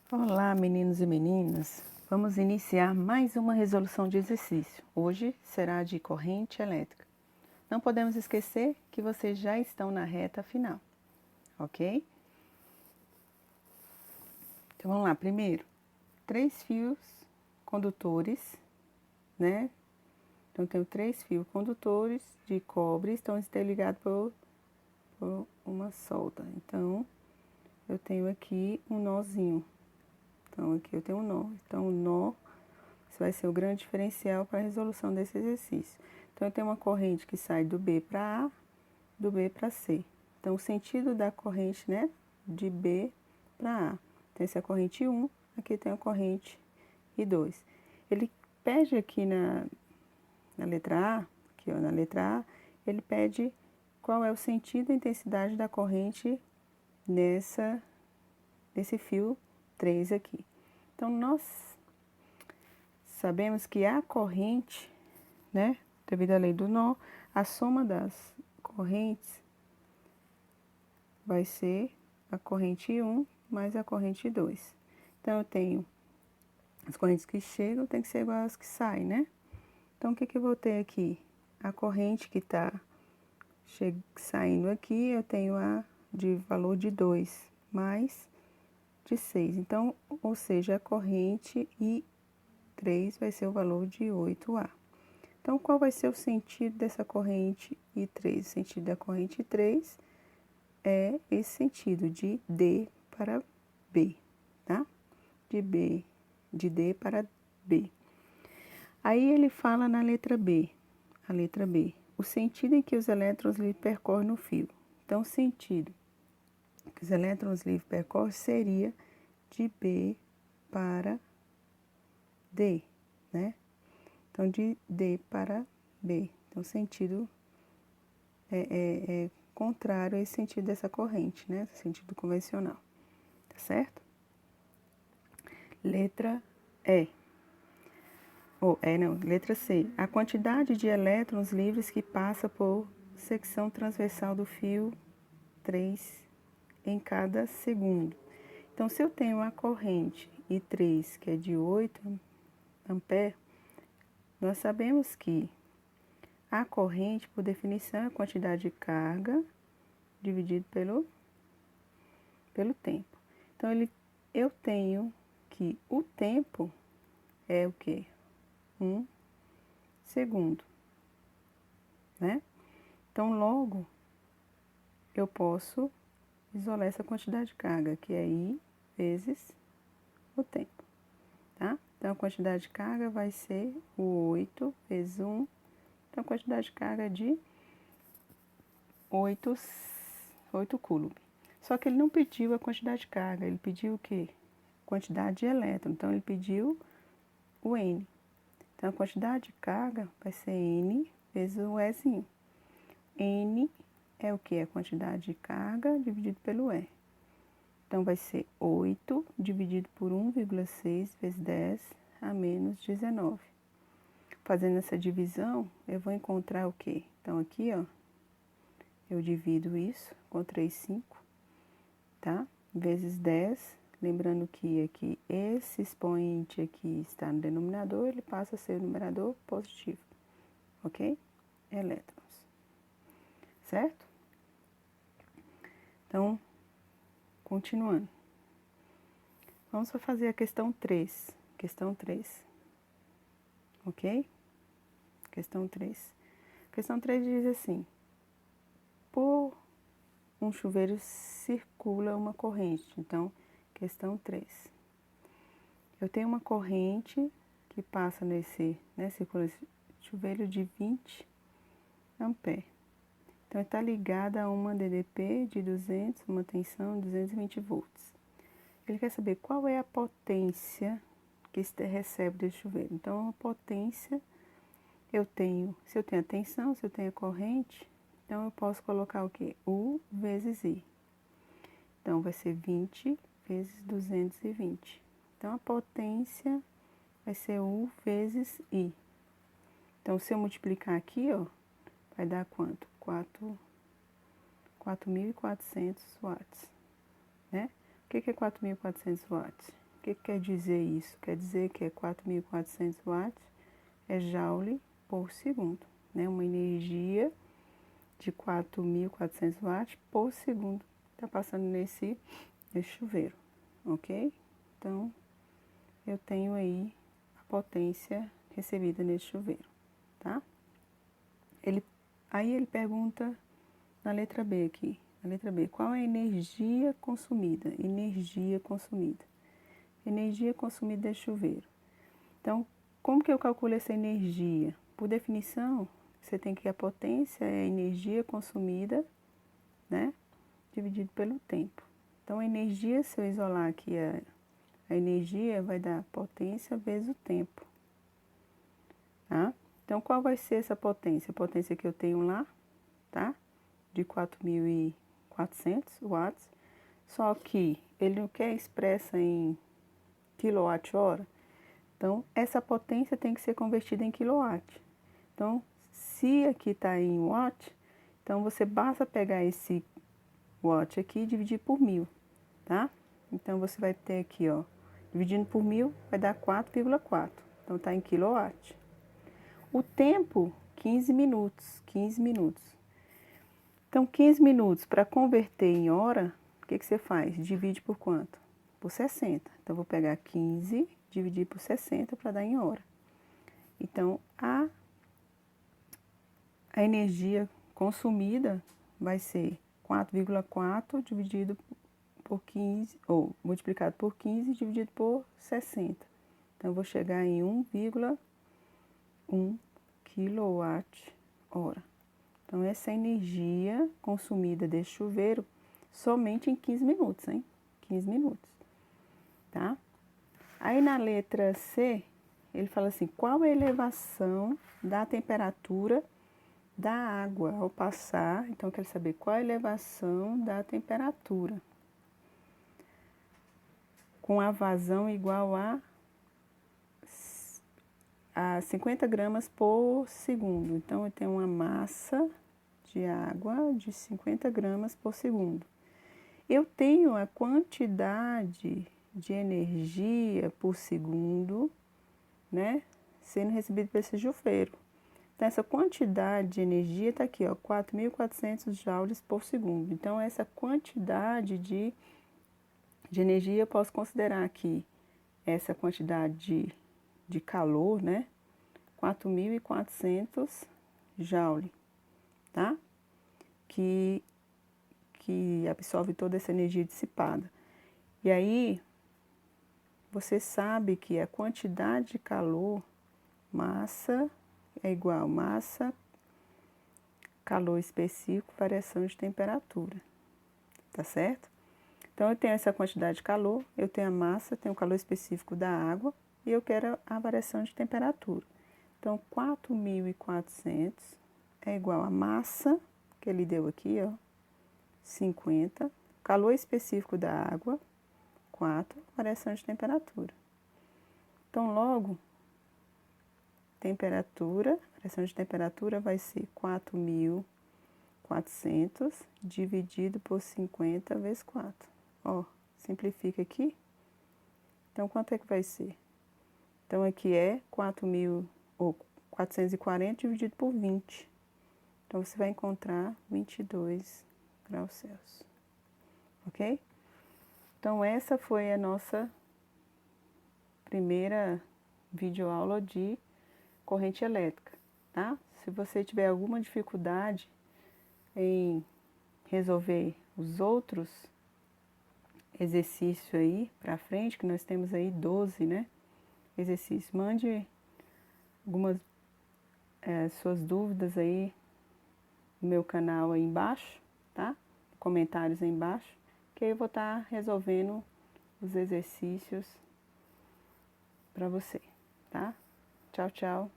Olá, meninos e meninas. Vamos iniciar mais uma resolução de exercício. Hoje será de corrente elétrica. Não podemos esquecer que vocês já estão na reta final, ok? Então vamos lá. Primeiro, 3 fios condutores, né? Então tenho 3 fios condutores de cobre, estão interligados por uma solda. Então eu tenho aqui um nozinho. Então, aqui eu tenho um nó. Então, o nó vai ser o grande diferencial para a resolução desse exercício. Então, eu tenho uma corrente que sai do B para A, do B para C. Então, o sentido da corrente, né, de B para A. Então, essa é a corrente 1, aqui tem a corrente I2. Ele pede aqui na letra A, aqui ó, na letra A, ele pede qual é o sentido e intensidade da corrente nesse fio 3 aqui. Então, nós sabemos que a corrente, né, devido à lei do nó, a soma das correntes vai ser a corrente 1 mais a corrente 2. Então, eu tenho as correntes que chegam, tem que ser igual às que saem, né? Então, o que eu vou ter aqui? A corrente que está saindo aqui, eu tenho a de valor de 2 mais de 6. Então, ou seja, a corrente I3 vai ser o valor de 8A. Então, qual vai ser o sentido dessa corrente I3? O sentido da corrente I3 é esse sentido de D para B, tá? De D para B. Aí ele fala na letra B, a letra B, o sentido em que os elétrons livres percorrem no fio. Então, o sentido que os elétrons livres percorrem seria de B para D, né? Então, de D para B. Então, o sentido é contrário a esse sentido dessa corrente, né? Sentido convencional. Tá certo? Letra E. Letra C. A quantidade de elétrons livres que passa por secção transversal do fio 3 em cada segundo. Então, se eu tenho a corrente I3, que é de 8 amperes, nós sabemos que a corrente, por definição, é a quantidade de carga dividido pelo tempo. Então, eu tenho que o tempo é o quê? 1 segundo, né? Então, logo, eu posso isolar essa quantidade de carga, que é I vezes o tempo, tá? Então, a quantidade de carga vai ser o 8 vezes 1. Então, a quantidade de carga é de 8 coulomb. Só que ele não pediu a quantidade de carga, ele pediu o quê? Quantidade de elétron. Então, ele pediu o N. Então, a quantidade de carga vai ser N vezes o Ezinho. N é o que? A quantidade de carga dividido pelo E. Então, vai ser 8 dividido por 1,6 vezes 10 a menos 19. Fazendo essa divisão, eu vou encontrar o quê? Então, aqui, ó, eu divido isso com 5, tá? Vezes 10. Lembrando que aqui, esse expoente aqui está no denominador, ele passa a ser o numerador positivo, ok? Elétrons, certo? Então, continuando. Vamos fazer a questão 3. Questão 3, ok? Questão 3. Questão 3 diz assim: por um chuveiro circula uma corrente. Então, questão 3. Eu tenho uma corrente que passa circula esse chuveiro de 20 amperes. Então, está ligada a uma DDP de 200, uma tensão de 220 volts. Ele quer saber qual é a potência que recebe desse chuveiro. Então, a potência se eu tenho a tensão, se eu tenho a corrente, então eu posso colocar o quê? U vezes I. Então, vai ser 20 vezes 220. Então, a potência vai ser U vezes I. Então, se eu multiplicar aqui, ó, vai dar quanto? 4.400 watts, né? O que é 4.400 watts? que quer dizer isso? Quer dizer que é 4.400 watts, é joule por segundo, né? Uma energia de 4.400 watts por segundo está passando nesse chuveiro, ok? Então, eu tenho aí a potência recebida nesse chuveiro, tá? Aí ele pergunta na letra B aqui, na letra B, qual é a energia consumida? Energia consumida. Energia consumida desse chuveiro. Então, como que eu calculo essa energia? Por definição, você tem que a potência é a energia consumida, né? Dividido pelo tempo. Então, a energia, se eu isolar aqui a energia, vai dar potência vezes o tempo, tá? Então, qual vai ser essa potência? A potência que eu tenho lá, tá? De 4.400 watts. Só que ele não quer expressa em quilowatt-hora. Então, essa potência tem que ser convertida em quilowatt. Então, se aqui está em watt, então você basta pegar esse watt aqui e dividir por 1.000, tá? Então, você vai ter aqui, ó, dividindo por 1.000, vai dar 4,4. Então, está em quilowatt. O tempo, 15 minutos, 15 minutos. Então, 15 minutos para converter em hora, o que você faz? Divide por quanto? Por 60. Então, vou pegar 15, dividir por 60 para dar em hora. Então, a energia consumida vai ser 4,4 dividido por 15, ou multiplicado por 15 dividido por 60. Então, eu vou chegar em 1,1 kWh. Então, essa energia consumida desse chuveiro somente em 15 minutos, hein? 15 minutos, tá? Aí, na letra C, ele fala assim, qual a elevação da temperatura da água ao passar? Então, eu quero saber qual a elevação da temperatura com a vazão igual a 50 gramas por segundo. Então, eu tenho uma massa de água de 50 gramas por segundo. Eu tenho a quantidade de energia por segundo, né, sendo recebida por esse chuveiro. Então, essa quantidade de energia está aqui, ó, 4.400 joules por segundo. Então, essa quantidade de energia eu posso considerar aqui essa quantidade de calor, né? 4.400 joule, tá? Que absorve toda essa energia dissipada. E aí, você sabe que a quantidade de calor, massa, é igual massa, calor específico, variação de temperatura, tá certo? Então, eu tenho essa quantidade de calor, eu tenho a massa, tenho o calor específico da água e eu quero a variação de temperatura. Então, 4.400 é igual a massa, que ele deu aqui, ó, 50, calor específico da água, 4, variação de temperatura. Então, logo, temperatura, variação de temperatura vai ser 4.400 dividido por 50 vezes 4. Ó, simplifica aqui. Então, quanto é que vai ser? Então, aqui é 440 dividido por 20. Então, você vai encontrar 22 graus Celsius. Ok? Então, essa foi a nossa primeira videoaula de corrente elétrica, tá? Se você tiver alguma dificuldade em resolver os outros exercícios aí pra frente, que nós temos aí 12, né? Exercícios. Mande algumas suas dúvidas aí no meu canal aí embaixo, tá? Comentários aí embaixo, que aí eu vou estar resolvendo os exercícios para você, tá? Tchau, tchau.